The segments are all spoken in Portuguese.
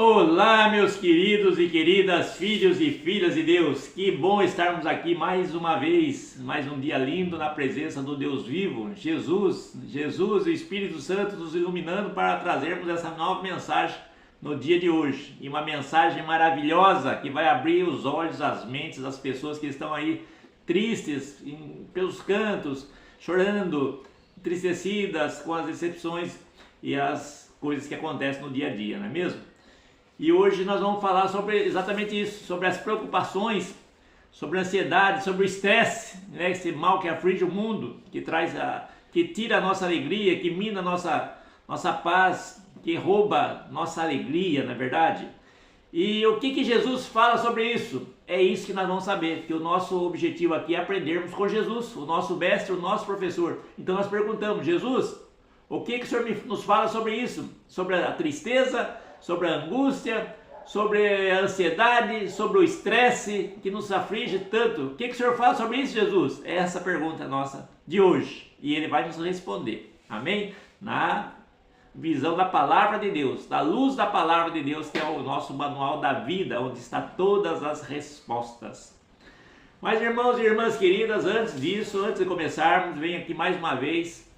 Olá, meus queridos e queridas filhos e filhas de Deus, que bom estarmos aqui mais uma vez, mais um dia lindo na presença do Deus vivo, Jesus, o Espírito Santo nos iluminando para trazermos essa nova mensagem no dia de hoje, e uma mensagem maravilhosa que vai abrir os olhos, as mentes das pessoas que estão aí tristes pelos cantos, chorando, entristecidas com as decepções e as coisas que acontecem no dia a dia, não é mesmo? E hoje nós vamos falar sobre exatamente isso, sobre as preocupações, sobre a ansiedade, sobre o estresse, né? Esse mal que aflige o mundo, que tira a nossa alegria, que mina a nossa paz, que rouba nossa alegria, não é verdade? E o que Jesus fala sobre isso? É isso que nós vamos saber, que o nosso objetivo aqui é aprendermos com Jesus, o nosso mestre, o nosso professor. Então nós perguntamos: Jesus, o que o Senhor nos fala sobre isso? Sobre a tristeza, sobre a angústia, sobre a ansiedade, sobre o estresse que nos aflige tanto. O que o Senhor fala sobre isso, Jesus? É essa a pergunta nossa de hoje. E Ele vai nos responder. Amém? Na visão da palavra de Deus, da luz da palavra de Deus, que é o nosso manual da vida, onde está todas as respostas. Mas, irmãos e irmãs queridas, antes de começarmos, venho aqui mais uma vez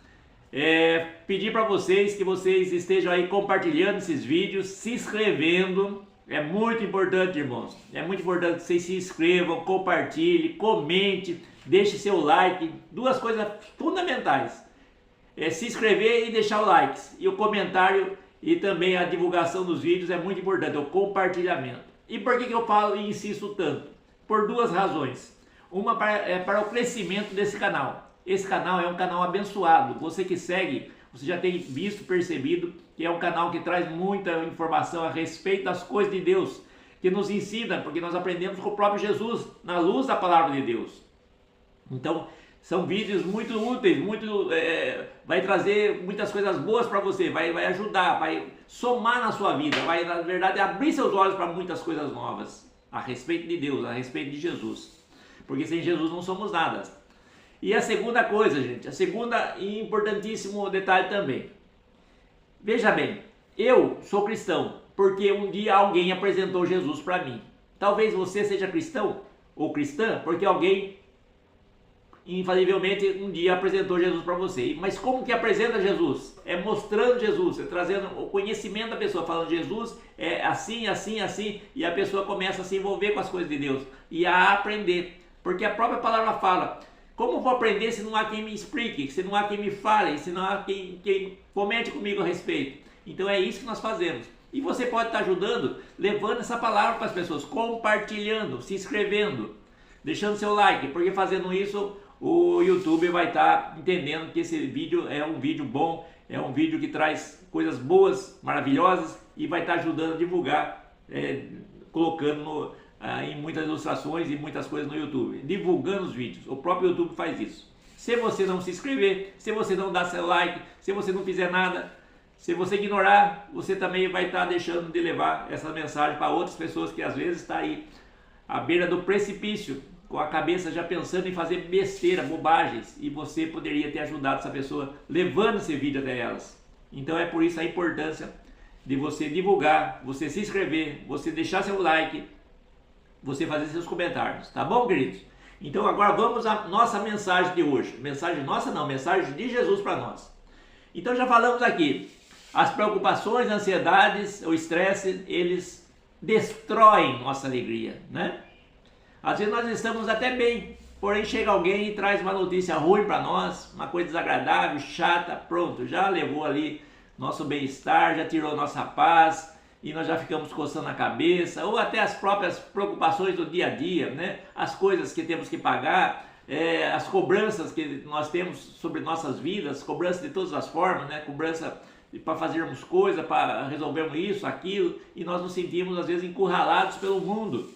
pedir para vocês que vocês estejam aí compartilhando esses vídeos, se inscrevendo. É muito importante, irmãos, é muito importante que vocês se inscrevam, compartilhem, comente, deixe seu like. Duas coisas fundamentais: se inscrever e deixar o like, e o comentário, e também a divulgação dos vídeos é muito importante, o compartilhamento. E por que eu falo e insisto tanto? Por duas razões. Uma é para o crescimento desse canal. Esse canal é um canal abençoado. Você que segue, você já tem visto, percebido que é um canal que traz muita informação a respeito das coisas de Deus, que nos ensina, porque nós aprendemos com o próprio Jesus, na luz da palavra de Deus. Então, são vídeos muito úteis, vai trazer muitas coisas boas para você, vai ajudar, vai somar na sua vida, vai, na verdade, abrir seus olhos para muitas coisas novas a respeito de Deus, a respeito de Jesus. Porque sem Jesus não somos nada. E a segunda coisa, gente, a segunda e importantíssimo detalhe também. Veja bem, eu sou cristão porque um dia alguém apresentou Jesus para mim. Talvez você seja cristão ou cristã porque alguém infalivelmente um dia apresentou Jesus para você. Mas como que apresenta Jesus? É mostrando Jesus, é trazendo o conhecimento da pessoa, falando: Jesus é assim, assim, assim, e a pessoa começa a se envolver com as coisas de Deus e a aprender, porque a própria palavra fala: como vou aprender se não há quem me explique, se não há quem me fale, se não há quem comente comigo a respeito? Então é isso que nós fazemos. E você pode estar ajudando, levando essa palavra para as pessoas, compartilhando, se inscrevendo, deixando seu like, porque fazendo isso o YouTube vai estar entendendo que esse vídeo é um vídeo bom, é um vídeo que traz coisas boas, maravilhosas, e vai estar ajudando a divulgar, colocando em muitas ilustrações e muitas coisas no YouTube, divulgando os vídeos. O próprio YouTube faz isso. Se você não se inscrever, se você não dar seu like, se você não fizer nada, se você ignorar, você também vai estar deixando de levar essa mensagem para outras pessoas que às vezes estão aí à beira do precipício, com a cabeça já pensando em fazer besteira, bobagens, e você poderia ter ajudado essa pessoa levando esse vídeo até elas. Então é por isso a importância de você divulgar, você se inscrever, você deixar seu like, você fazer seus comentários, tá bom, queridos? Então agora vamos à nossa mensagem de hoje. Mensagem nossa não, mensagem de Jesus para nós. Então já falamos aqui, as preocupações, ansiedades, o estresse, eles destroem nossa alegria, né? Às vezes nós estamos até bem, porém chega alguém e traz uma notícia ruim para nós, uma coisa desagradável, chata, pronto, já levou ali nosso bem-estar, já tirou nossa paz, e nós já ficamos coçando a cabeça, ou até as próprias preocupações do dia a dia, né? As coisas que temos que pagar, as cobranças que nós temos sobre nossas vidas, cobrança de todas as formas, né? Cobrança para fazermos coisa, para resolvermos isso, aquilo, e nós nos sentimos às vezes encurralados pelo mundo.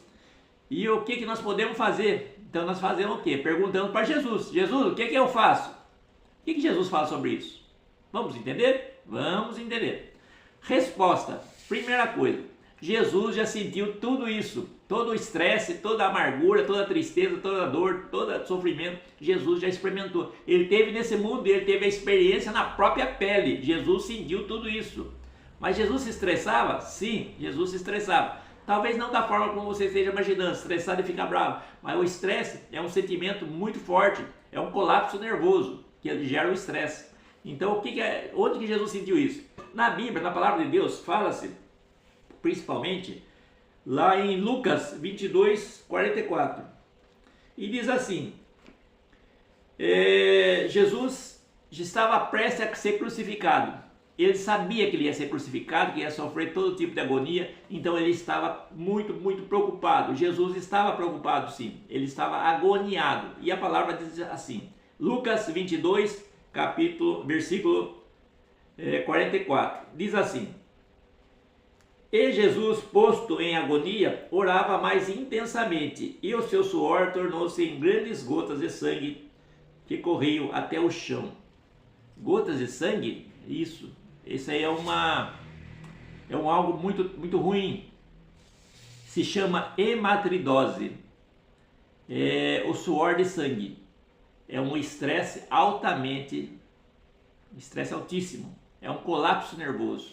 E o que nós podemos fazer? Então nós fazemos o quê? Perguntando para Jesus: Jesus, o que eu faço? O que Jesus fala sobre isso? Vamos entender? Vamos entender. Resposta: primeira coisa, Jesus já sentiu tudo isso, todo o estresse, toda a amargura, toda a tristeza, toda a dor, todo o sofrimento. Jesus já experimentou. Ele teve nesse mundo, ele teve a experiência na própria pele. Jesus sentiu tudo isso. Mas Jesus se estressava? Sim, Jesus se estressava. Talvez não da forma como você esteja imaginando, estressado e ficar bravo. Mas o estresse é um sentimento muito forte, é um colapso nervoso que gera o estresse. Então, onde que Jesus sentiu isso? Na Bíblia, na palavra de Deus, fala-se, principalmente, lá em Lucas 22, 44. E diz assim, Jesus estava prestes a ser crucificado. Ele sabia que ele ia ser crucificado, que ia sofrer todo tipo de agonia, então ele estava muito, muito preocupado. Jesus estava preocupado, sim, ele estava agoniado. E a palavra diz assim, Lucas 22, versículo 44, diz assim, e Jesus, posto em agonia, orava mais intensamente, e o seu suor tornou-se em grandes gotas de sangue que corriam até o chão. Gotas de sangue? Isso aí é algo muito, muito ruim. Se chama hematidrose. É o suor de sangue. É um estresse altíssimo. É um colapso nervoso.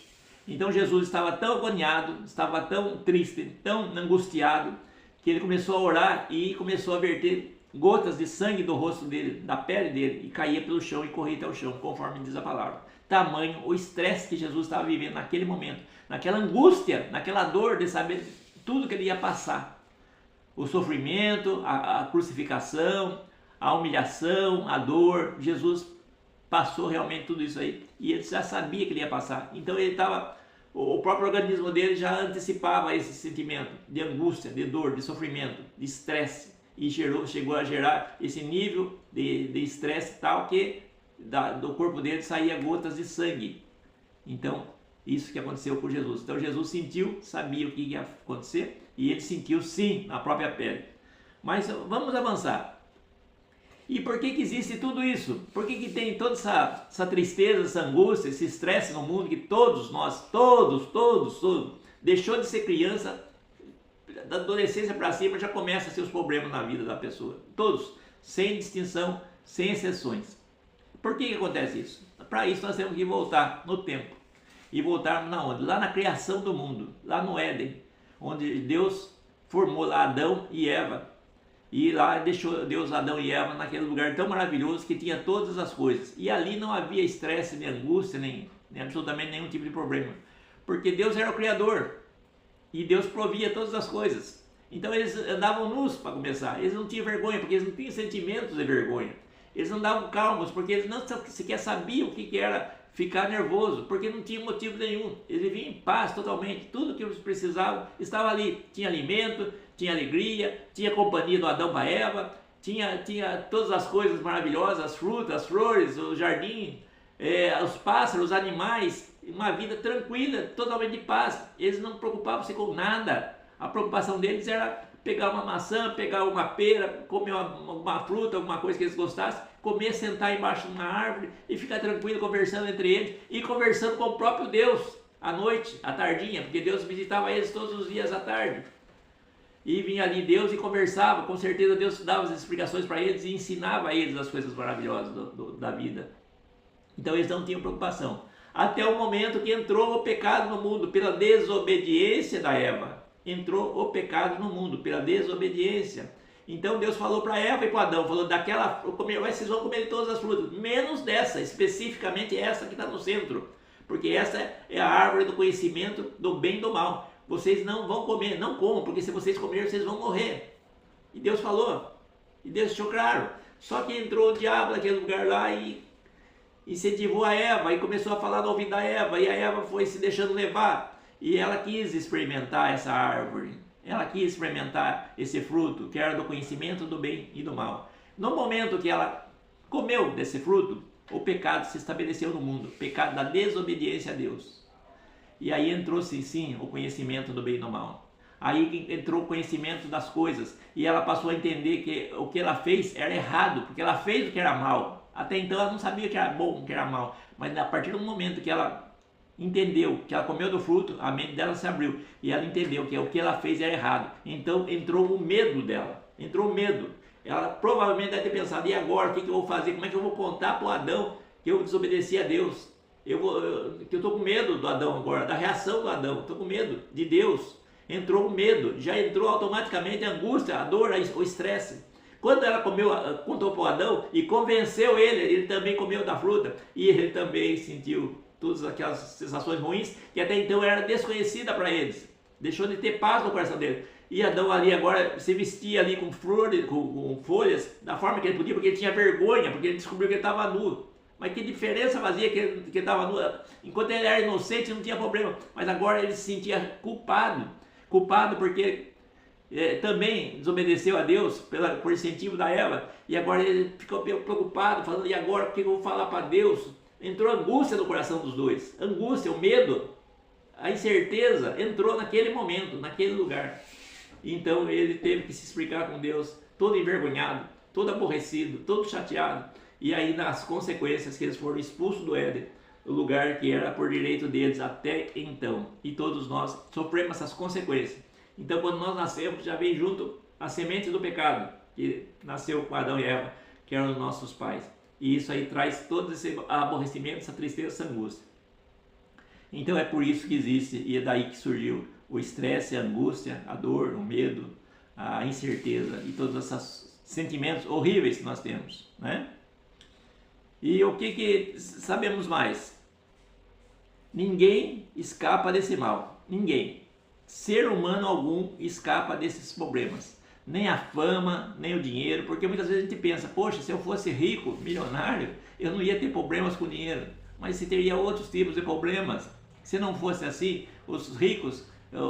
Então Jesus estava tão agoniado, estava tão triste, tão angustiado, que ele começou a orar e começou a verter gotas de sangue do rosto dele, da pele dele, e caía pelo chão e corria até o chão, conforme diz a palavra. Tamanho o estresse que Jesus estava vivendo naquele momento, naquela angústia, naquela dor de saber tudo que ele ia passar. O sofrimento, a crucificação, a humilhação, a dor. Jesus passou realmente tudo isso aí e ele já sabia que ele ia passar. Então o próprio organismo dele já antecipava esse sentimento de angústia, de dor, de sofrimento, de estresse. E chegou a gerar esse nível de estresse tal que do corpo dele saía gotas de sangue. Então, isso que aconteceu com Jesus. Então, Jesus sentiu, sabia o que ia acontecer e ele sentiu sim na própria pele. Mas vamos avançar. E por que existe tudo isso? Por que tem toda essa tristeza, essa angústia, esse estresse no mundo que todos nós, todos, deixou de ser criança, da adolescência para cima já começa a ser os problemas na vida da pessoa. Todos, sem distinção, sem exceções. Por que acontece isso? Para isso nós temos que voltar no tempo. E voltarmos na onde? Lá na criação do mundo, lá no Éden, onde Deus formou lá Adão e Eva. E lá deixou Deus Adão e Eva naquele lugar tão maravilhoso que tinha todas as coisas. E ali não havia estresse, nem angústia, nem absolutamente nenhum tipo de problema. Porque Deus era o Criador. E Deus provia todas as coisas. Então eles andavam nus para começar. Eles não tinham vergonha, porque eles não tinham sentimentos de vergonha. Eles andavam calmos, porque eles não sequer sabiam o que era ficar nervoso, porque não tinha motivo nenhum. Eles viviam em paz totalmente. Tudo que eles precisavam estava ali. Tinha alimento, tinha alegria, tinha companhia do Adão para Eva, tinha todas as coisas maravilhosas, as frutas, as flores, o jardim, os pássaros, os animais, uma vida tranquila, totalmente de paz. Eles não preocupavam-se com nada. A preocupação deles era pegar uma maçã, pegar uma pera, comer uma fruta, alguma coisa que eles gostassem, comer, sentar embaixo de uma árvore e ficar tranquilo conversando entre eles e conversando com o próprio Deus à noite, à tardinha, porque Deus visitava eles todos os dias à tarde. E vinha ali Deus e conversava, com certeza Deus dava as explicações para eles e ensinava a eles as coisas maravilhosas da vida. Então eles não tinham preocupação. Até o momento que entrou o pecado no mundo pela desobediência da Eva. Entrou o pecado no mundo pela desobediência. Então Deus falou para Eva e para Adão, falou vocês vão comer todas as frutas, menos dessa, especificamente essa que está no centro, porque essa é a árvore do conhecimento do bem e do mal. Vocês não vão comer, não comam, porque se vocês comerem vocês vão morrer. E Deus falou, e Deus deixou claro. Só que entrou o diabo naquele lugar lá e incentivou a Eva e começou a falar no ouvido da Eva, e a Eva foi se deixando levar. E ela quis experimentar essa árvore, ela quis experimentar esse fruto, que era do conhecimento do bem e do mal. No momento que ela comeu desse fruto, o pecado se estabeleceu no mundo, o pecado da desobediência a Deus. E aí entrou-se sim o conhecimento do bem e do mal. Aí entrou o conhecimento das coisas, e ela passou a entender que o que ela fez era errado, porque ela fez o que era mal. Até então ela não sabia o que era bom, o que era mal, mas a partir do momento que ela entendeu que ela comeu do fruto, a mente dela se abriu e ela entendeu que o que ela fez era errado. Então entrou o medo dela, entrou o medo. Ela provavelmente deve ter pensado, e agora, o que eu vou fazer? Como é que eu vou contar para o Adão que eu desobedeci a Deus? que eu estou com medo do Adão agora, da reação do Adão, estou com medo de Deus. Entrou o medo, já entrou automaticamente a angústia, a dor, o estresse. Quando ela contou para o Adão e convenceu ele também comeu da fruta e ele também sentiu todas aquelas sensações ruins que até então era desconhecida para eles. Deixou de ter paz no coração dele. E Adão ali agora se vestia ali com flores, com folhas, da forma que ele podia, porque ele tinha vergonha, porque ele descobriu que ele estava nu. Mas que diferença fazia que ele estava nu? Enquanto ele era inocente não tinha problema, mas agora ele se sentia culpado porque também desobedeceu a Deus por incentivo da Eva, e agora ele ficou preocupado, falando, e agora o que eu vou falar para Deus? Entrou angústia no coração dos dois, angústia, o medo, a incerteza entrou naquele momento, naquele lugar. Então ele teve que se explicar com Deus, todo envergonhado, todo aborrecido, todo chateado, e aí nas consequências que eles foram expulsos do Éden, o lugar que era por direito deles até então, e todos nós sofremos essas consequências. Então quando nós nascemos já vem junto a semente do pecado, que nasceu com Adão e Eva, que eram os nossos pais, e isso aí traz todo esse aborrecimento, essa tristeza, essa angústia. Então é por isso que existe, e é daí que surgiu o estresse, a angústia, a dor, o medo, a incerteza e todos esses sentimentos horríveis que nós temos, né? E o que sabemos mais? Ninguém escapa desse mal, ninguém. Ser humano algum escapa desses problemas. Nem a fama, nem o dinheiro, porque muitas vezes a gente pensa, poxa, se eu fosse rico, milionário, eu não ia ter problemas com dinheiro. Mas se teria outros tipos de problemas. Se não fosse assim, os ricos,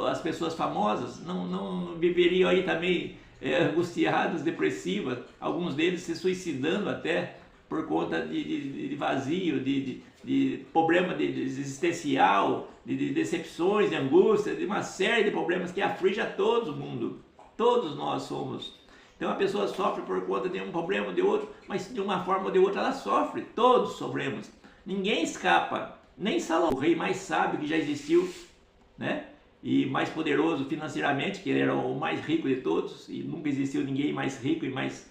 as pessoas famosas, não viveriam aí também angustiadas, depressivas, alguns deles se suicidando até por conta de vazio, de problema existencial, de decepções, de angústia, de uma série de problemas que aflige a todo mundo. Todos nós somos. Então a pessoa sofre por conta de um problema ou de outro, mas de uma forma ou de outra ela sofre. Todos sofremos. Ninguém escapa. Nem Salomão, o rei mais sábio que já existiu, né? E mais poderoso financeiramente, que ele era o mais rico de todos, e nunca existiu ninguém mais rico e mais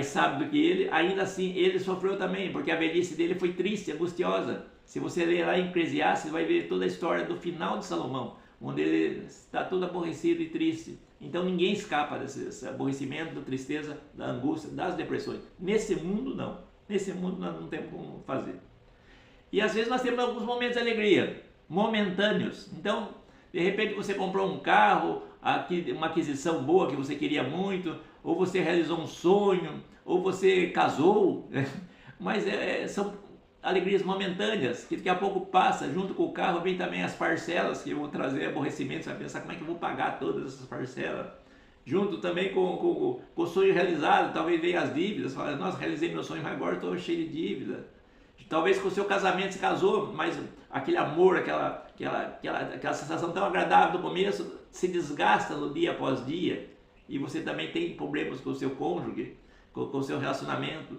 sábio do que ele, ainda assim ele sofreu também, porque a velhice dele foi triste, angustiosa. Se você ler lá em Eclesiastes, vai ver toda a história do final de Salomão, onde ele está todo aborrecido e triste. Então ninguém escapa desse aborrecimento, da tristeza, da angústia, das depressões. Nesse mundo não. Nesse mundo nós não temos como fazer. E às vezes nós temos alguns momentos de alegria, momentâneos. Então, de repente você comprou um carro, uma aquisição boa que você queria muito, ou você realizou um sonho, ou você casou, né? Mas são alegrias momentâneas, que daqui a pouco passa, junto com o carro vem também as parcelas, que vão trazer aborrecimento, você vai pensar como é que eu vou pagar todas essas parcelas. Junto também com o sonho realizado, talvez venham as dívidas, fala, nossa, realizei meu sonho, mas agora estou cheio de dívida. Talvez com o seu casamento se casou, mas aquele amor, aquela sensação tão agradável do começo se desgasta no dia após dia. E você também tem problemas com o seu cônjuge, com o seu relacionamento.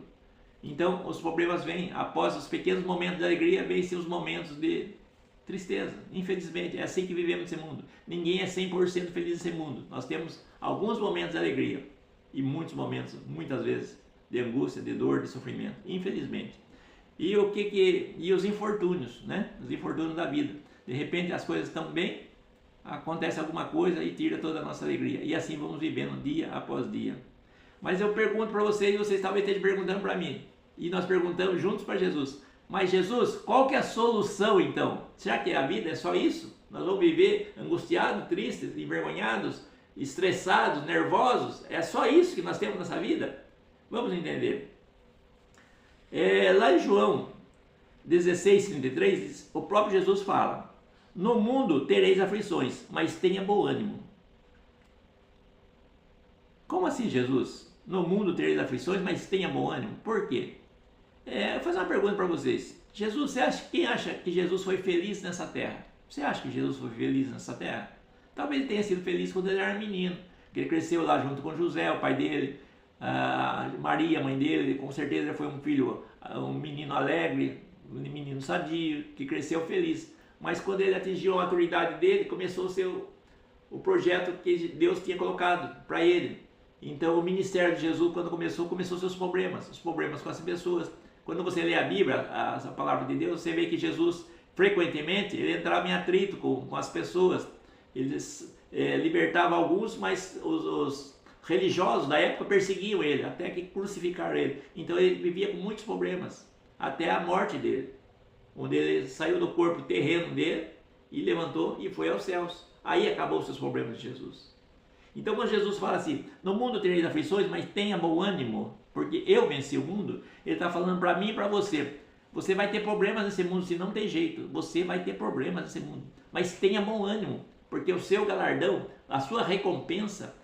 Então os problemas vêm após os pequenos momentos de alegria, vêm-se os momentos de tristeza. Infelizmente é assim que vivemos nesse mundo. Ninguém é 100% feliz nesse mundo. Nós temos alguns momentos de alegria e muitos momentos, muitas vezes, de angústia, de dor, de sofrimento. Infelizmente. E e os infortúnios, né? Os infortúnios da vida. De repente as coisas estão bem, acontece alguma coisa e tira toda a nossa alegria. E assim vamos vivendo dia após dia. Mas eu pergunto para vocês, e vocês talvez estejam perguntando para mim. E nós perguntamos juntos para Jesus. Mas Jesus, qual que é a solução então? Será que a vida é só isso? Nós vamos viver angustiados, tristes, envergonhados, estressados, nervosos? É só isso que nós temos nessa vida? Vamos entender. Lá em João 16:33, o próprio Jesus fala: no mundo tereis aflições, mas tenha bom ânimo. Como assim, Jesus? No mundo tereis aflições, mas tenha bom ânimo. Por quê? Vou fazer uma pergunta para vocês. Jesus, quem acha que Jesus foi feliz nessa terra? Você acha que Jesus foi feliz nessa terra? Talvez ele tenha sido feliz quando ele era menino, que ele cresceu lá junto com José, o pai dele, Maria, a mãe dele. Com certeza ele foi um menino alegre, um menino sadio, que cresceu feliz. Mas quando ele atingiu a maturidade dele, começou o projeto que Deus tinha colocado para ele. Então o ministério de Jesus, quando começou seus problemas, os problemas com as pessoas, Quando você lê a Bíblia, a palavra de Deus, você vê que Jesus, frequentemente, ele entrava em atrito com as pessoas. Eles libertavam alguns, mas os religiosos da época perseguiam ele, até que crucificaram ele. Então ele vivia com muitos problemas, até a morte dele, onde ele saiu do corpo terreno dele e levantou e foi aos céus. Aí acabou os seus problemas de Jesus. Então quando Jesus fala assim, no mundo tereis aflições, mas tenha bom ânimo, porque eu venci o mundo, ele está falando para mim e para você. Você vai ter problemas nesse mundo, se não tem jeito, você vai ter problemas nesse mundo, mas tenha bom ânimo, porque o seu galardão, a sua recompensa,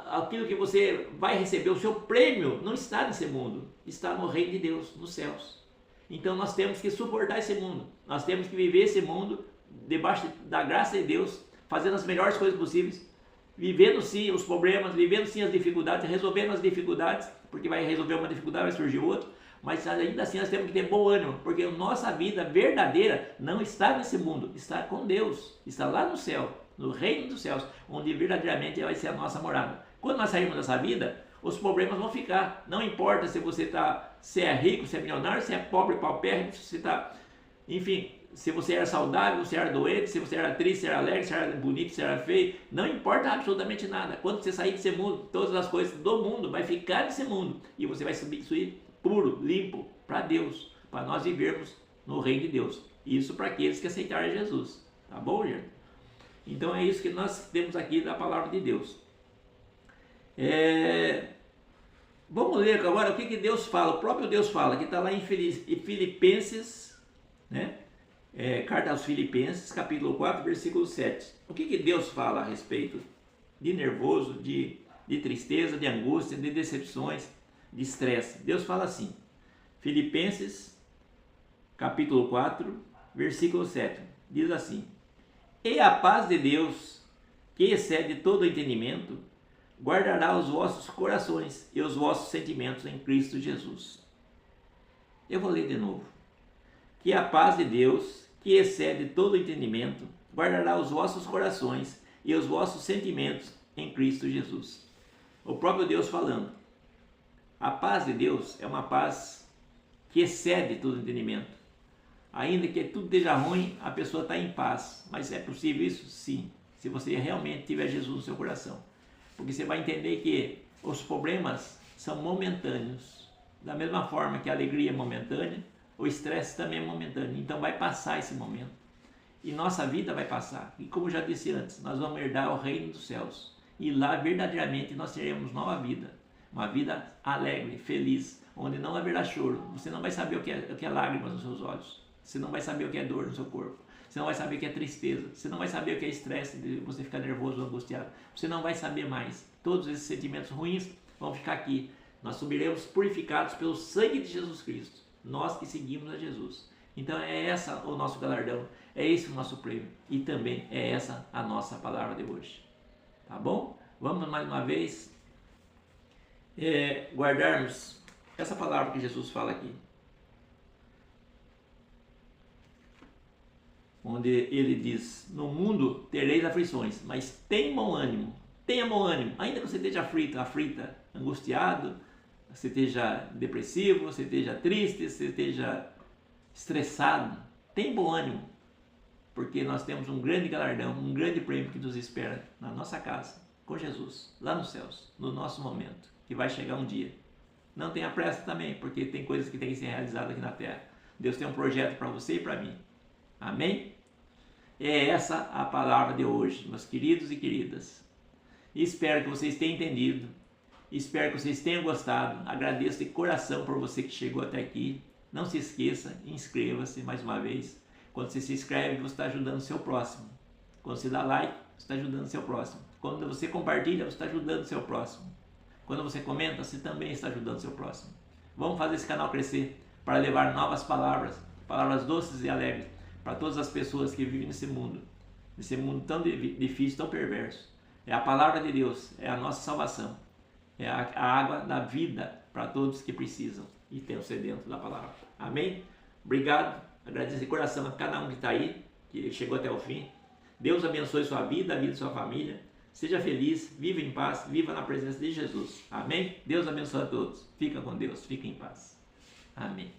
aquilo que você vai receber, o seu prêmio, não está nesse mundo, está no reino de Deus, nos céus. Então nós temos que suportar esse mundo, nós temos que viver esse mundo debaixo da graça de Deus, fazendo as melhores coisas possíveis, vivendo sim os problemas, vivendo sim as dificuldades, resolvendo as dificuldades, porque vai resolver uma dificuldade, vai surgir outra, mas ainda assim nós temos que ter bom ânimo, porque a nossa vida verdadeira não está nesse mundo, está com Deus, está lá no céu, no reino dos céus, onde verdadeiramente vai ser a nossa morada. Quando nós sairmos dessa vida, os problemas vão ficar, não importa se você se é rico, se é milionário, se é pobre, paupérrimo, se você está, enfim, se você era saudável, se era doente, se você era triste, se era alegre, se era bonito, se era feio, não importa absolutamente nada. Quando você sair desse mundo, todas as coisas do mundo vai ficar nesse mundo e você vai subir puro, limpo para Deus, para nós vivermos no reino de Deus. Isso para aqueles que aceitaram Jesus, tá bom, gente? Então é isso que nós temos aqui da palavra de Deus. Vamos ler agora o que Deus fala, o próprio Deus fala, que está lá em Filipenses, né? Carta aos Filipenses, capítulo 4, versículo 7. O que Deus fala a respeito de nervoso, de tristeza, de angústia, de decepções, de estresse? Deus fala assim, Filipenses, capítulo 4, versículo 7. Diz assim, e a paz de Deus, que excede todo o entendimento, guardará os vossos corações e os vossos sentimentos em Cristo Jesus. Eu vou ler de novo. Que a paz de Deus, que excede todo o entendimento, guardará os vossos corações e os vossos sentimentos em Cristo Jesus. O próprio Deus falando. A paz de Deus é uma paz que excede todo o entendimento. Ainda que tudo esteja ruim, a pessoa está em paz. Mas é possível isso? Sim. Se você realmente tiver Jesus no seu coração. Porque você vai entender que os problemas são momentâneos. Da mesma forma que a alegria é momentânea, o estresse também é momentâneo. Então vai passar esse momento. E nossa vida vai passar. E como já disse antes, nós vamos herdar o reino dos céus. E lá verdadeiramente nós teremos nova vida. Uma vida alegre, feliz, onde não haverá choro. Você não vai saber o que é lágrimas nos seus olhos. Você não vai saber o que é dor no seu corpo. Você não vai saber o que é tristeza. Você não vai saber o que é estresse, de você ficar nervoso ou angustiado. Você não vai saber mais. Todos esses sentimentos ruins vão ficar aqui. Nós subiremos purificados pelo sangue de Jesus Cristo. Nós que seguimos a Jesus. Então é essa o nosso galardão. É esse o nosso prêmio. E também é essa a nossa palavra de hoje. Tá bom? Vamos mais uma vez guardarmos essa palavra que Jesus fala aqui. Onde ele diz, no mundo tereis aflições, mas tenha bom ânimo, ainda que você esteja aflita, angustiado, você esteja depressivo, você esteja triste, você esteja estressado, tenha bom ânimo, porque nós temos um grande galardão, um grande prêmio que nos espera na nossa casa, com Jesus, lá nos céus, no nosso momento, que vai chegar um dia. Não tenha pressa também, porque tem coisas que têm que ser realizadas aqui na terra. Deus tem um projeto para você e para mim. Amém? É essa a palavra de hoje, meus queridos e queridas. Espero que vocês tenham entendido. Espero que vocês tenham gostado. Agradeço de coração por você que chegou até aqui. Não se esqueça, inscreva-se mais uma vez. Quando você se inscreve, você está ajudando o seu próximo. Quando você dá like, você está ajudando o seu próximo. Quando você compartilha, você está ajudando o seu próximo. Quando você comenta, você também está ajudando o seu próximo. Vamos fazer esse canal crescer para levar novas palavras, palavras doces e alegres, para todas as pessoas que vivem nesse mundo tão difícil, tão perverso. É a palavra de Deus, é a nossa salvação, é a água da vida para todos que precisam e tem o sedento da palavra. Amém? Obrigado, agradeço de coração a cada um que está aí, que chegou até o fim. Deus abençoe sua vida, a vida de sua família. Seja feliz, viva em paz, viva na presença de Jesus. Amém? Deus abençoe a todos. Fica com Deus, fica em paz. Amém.